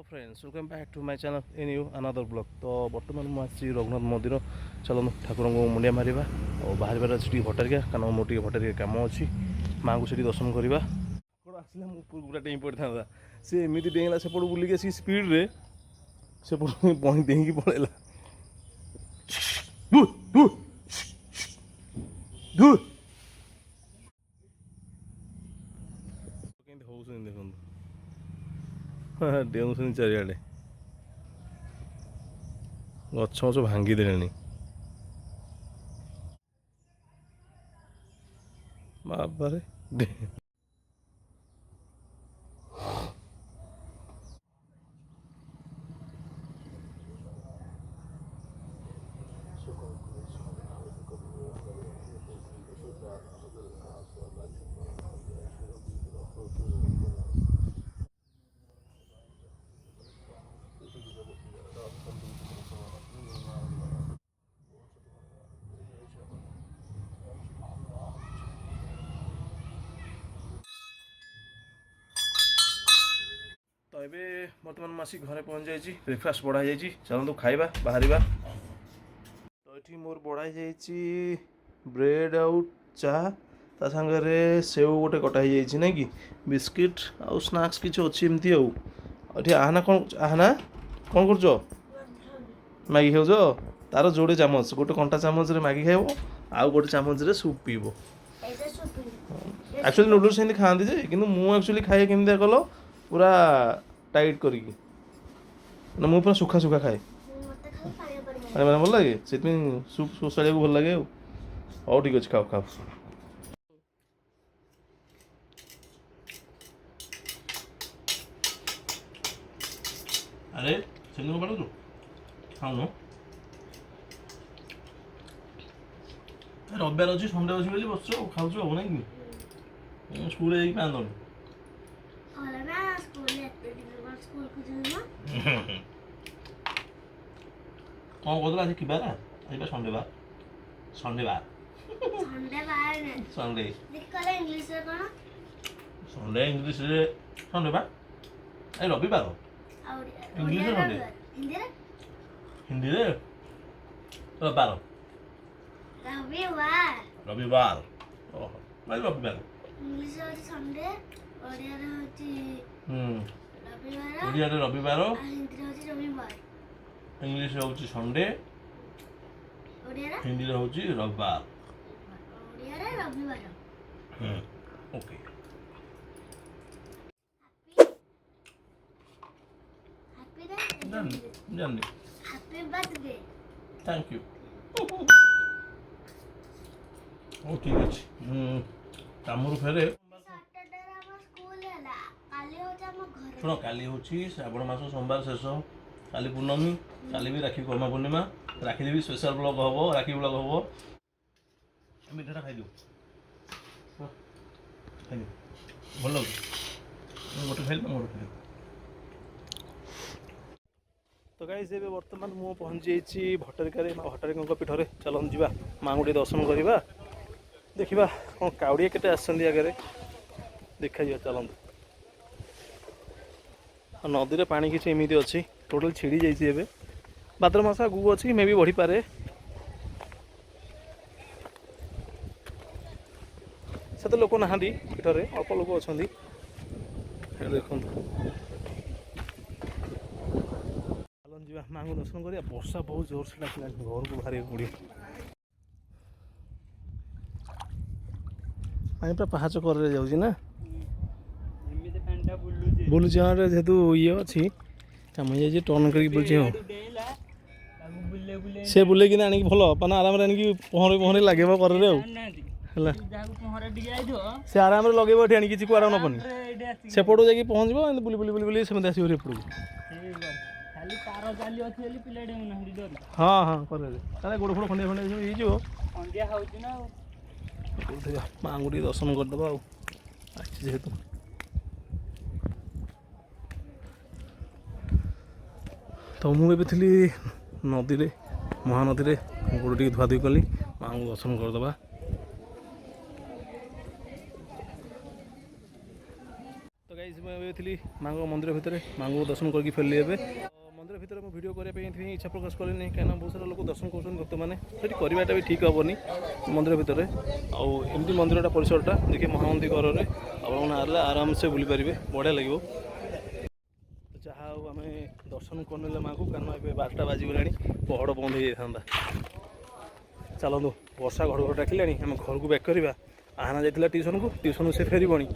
Friends welcome back to my channel in you another blog. तो बर्तमान मुझे रघुनाथ मंदिर चलो ठाकुर को मुंडिया मारिबा और बाहर अच्छी भटारिका कारण मोटे भटारिका कम अच्छी माँ को सीठी दर्शन करवा आसला पूरा डेई पड़ था सी एमती डेला से बुलिक आस स्पीड रे से बही डेईकी पड़ेगा देखो डेउन चारिड़े गछ गछ भांगीदे बाबारे तो ये बर्तमान मासी घरे पहुँच जाइए ब्रेकफास्ट बढ़ा जाइए चलते खाइबा बाहर तो ये मोर बढ़ा जाइए ब्रेड आउ चा ता सागरे सेव गोटे कटा जाइए ना कि बिस्किट आउ स्नाक्स किसी अच्छी एमती आउे आहना कौन आहना कौन कर मैगी खाऊ तार जोड़े चामच गोटे कंटा चामच मैगी खाइब आउ गोटे चामच सूप पीब एक्चुअली नूडल्स एमती खाती जे कि मुझे खाए केमती कल पूरा टाइट करी ना मुझे पूरा सुखा सुखा खाए पानी मैंने भल लगे से सूप शोषाड़ा को भल लगे हौ ठीक अच्छे खाओ खाओ अरे सिंगल पड़ो तू खाऊ रविवार अच्छी संडे अच्छी बोली बस खाऊ ना कि स्कूल जाइए पाँच कौन कहते आज कि बार आज संडे बार संडे बार संडे संडे इंग्लिश संडे बार आज रविवार इंग्लिश संडे हिंदी रविवार रविवार ओह आज रविवार इंग्लिश संडे ओडिया ओडिया रविवार हिंदी रविवार इंग्लिश हूँ संडे हिंदी हूँ रविवार ओके जानी थैंक यू ओ ठीक अच्छे कामरू फेरे शुण काली हूँ श्रावण मास सोमवार शेष काली पूर्णमी काली भी राखी कर्मा पूर्णिमा राखी भी स्पेशल ब्लॉग हम राखी ब्लॉग हम मिठाटा खाई भल लगे गोटे खाई गोटे खाई तो गाइस ये बर्तमान मु पहुँची जाइए भटारिका माँ भटारिका पीठर चलन जा माँ को दर्शन करवा देखा कौन काउड़िया केटे आगे देखा जा चलते नदी में पानी किसी एमती अच्छी टोटाल छिड़ी जाइए भाद्र मास आगू अच्छी मे भी बढ़ी पारे से तो लोक ना पीठर अल्प लोक अच्छा देखो चलन जा माँ को दर्शन करा वर्षा बहुत जोर से डाक घर को बाहर पड़े पानी पूरा पहाच कर जाऊँगी ना बुलूँ जेहेतु ये अच्छी मुझे टर्न कर बुलूँ से बुले कि आनिक भल पाना आराम आनिक पहरे पहरे लगे कर से आराम लगे आनी किसी कुआर नपनी सेपट जा पहुँच बुली बुली बुली बुली सेमती आसो एपड़ हाँ हाँ कर गोड़ फोड़ खंडिया खंडिया हो माँ को दर्शन करदे जेहेतु तो मुझे थी नदी रे महानदी रे गोड़ टे धुआधुई कली माँ को दर्शन करदे तो गाइस मैं थी माँ मंदिर भितर माँ को दर्शन करके फेरली ए मंदिर भितर मुझे वीडियो करने इच्छा प्रकाश कली कहीं बहुत सारा लोग दर्शन कर भक्त मैंने करवाटा भी ठीक हेनी मंदिर भितर आमती मंदिरटा परिसरटा देखिए महामंदी घर में आप आराम से बुली पारे बढ़िया लगे जहाँ आम दर्शन करने माँ को कारण ए 12टा बाजिगला पहड़ बंद हो जाता चलतु वर्षा घड़घड़ डाकिला आम घर को बैक करवा आहना जाता ट्यूशन से फेरबनी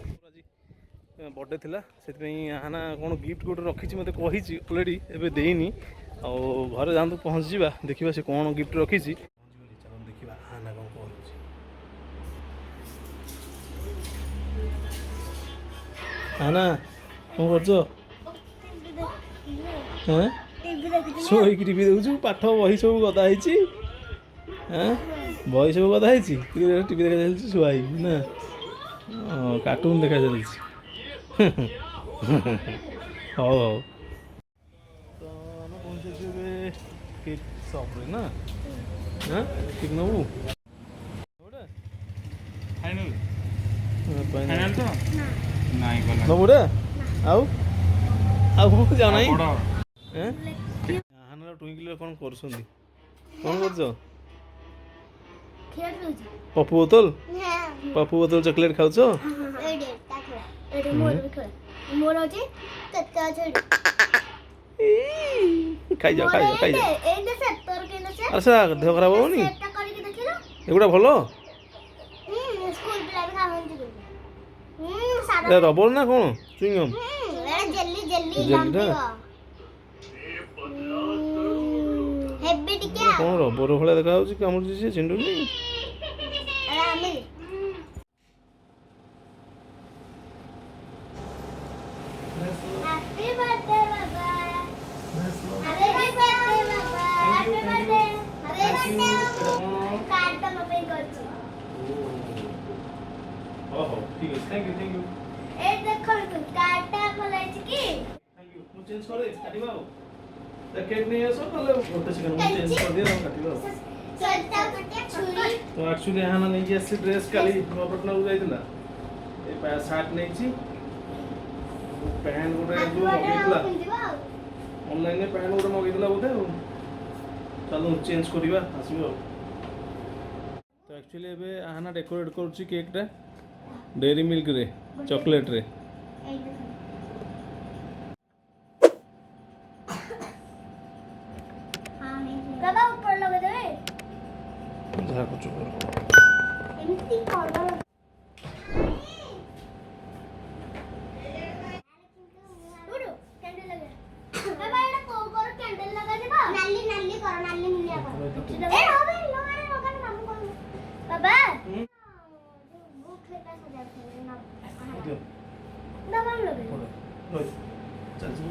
आज बर्थडे थिला से आहना कौन गिफ्ट गोटे रखी मत कही अलरेडी एवं देनी घर जातु पहुँच जा देखा से कौन गिफ्ट रखी चलो देखा आहना कौन कह आहना कौन कर शोक टीवी देखु पाठ बही सब गदा बही सब गदा टीवी देखा चलती शुआई ना कार्टून देखा चलती हौ हौ तो आम पहुँचे केक सप्रे ना हाँ केक नबू नबूरा आउ जाना टुईकिल कौन कर पप्पू बोतल चॉकलेट खाऊ खाई जाओ अरे सर देह खराब होनी एगुड़ा भल रबर ना कौन चुईंगम कौन रबर भाया देखा कामुड़ी से चिंडुनी ठीक है थैंक यू ए देखो कार्डटा बोलाइछ की थैंक यू मु चेंज करे काटिबा तो केक नहीं आसो कल गोटे सेकंड मु चेंज कर दिया काटिबा सट्टा कटे छुरी तो एक्चुअली हाना नहीं आसी ड्रेस काली नवपटना को जाइतला ए पा शर्ट नहीं छी पैंट गोटे जो मगेतला ऑनलाइन में पैंट गोटे मगेतला बोधे चलो चेंज करिबा आसीबो तो एक्चुअली एबे हाना डेकोरेट करछि केकटा डेयरी मिल्क रे चॉकलेट रे बाबा ऊपर लगे देबे जा कुछ एमती करबा उडो कैंडल लगे बाबा एटा को कर कैंडल लगा देबा नाली नाली कर नाली मुनिया कर ए होबे लगा मामू कर बाबा दबाव लगे रोज चल चल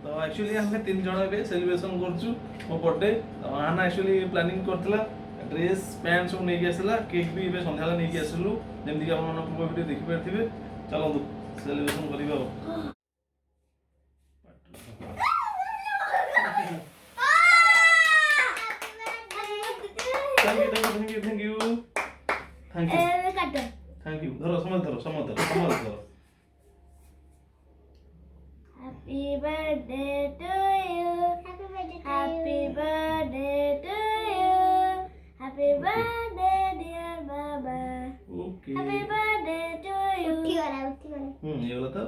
तो एक्चुअली हमें 3 जण बे सेलिब्रेशन करछु मो बर्थडे तो आना एक्चुअली प्लानिंग करथला ड्रेस पैंट सब नहीं आसला केक भी बे संध्याला नहीं आसलु जेमति कि आपन पूर्व वीडियो देखि परथिबे चलो सेलिब्रेशन करिबा थैंक यू धरो समझ Happy birthday to you. Happy birthday to you. Happy birthday dear Baba. Okay Happy birthday to you. उठी वाला ये वाला था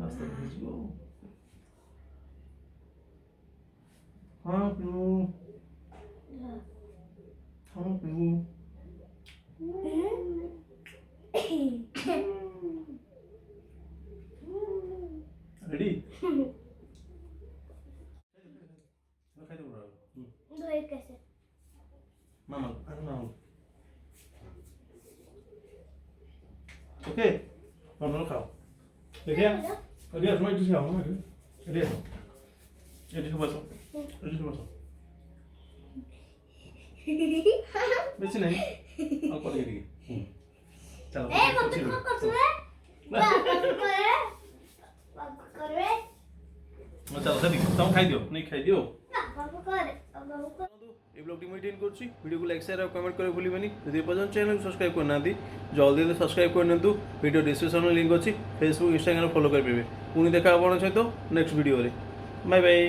रास्ता भेजो हाँ क्यों रेडी धोए कैसे मामा मामा ओके मामा खाओ देखिए अरे मैं इसे खाऊंगा अरे ये बसो बेसी नहीं अल्प लगे चलो ए मत को करछे बाबा करे चलो सदी तुम खाई दियो नहीं खाई दियो बाबा करे এই ব্লগটি মেনটেন করছি ভিডিওକୁ লাইক শেয়ার আর কমেন্ট করে ভুলিবেনি যদি এপর্যন্ত চ্যানেল সবসক্রাইব କରିନାହାନ୍ତି জলদি সবসক্রাইব କରିନିଅନ୍ତୁ ভিডিও ଡିସ୍କ୍ରିପ୍ସନରେ ଲିଙ୍କ ଅଛି ଫେସବୁକ୍ ଇନଷ୍ଟାଗ୍ରାମ ଫଲୋ କରିପାରିବେ ପୁଣି ଦେଖା ଆପଣଙ୍କ ସହିତ ନେକ୍ସଟ ଭିଡ଼ିଓରେ ବାଏ ବାଏ।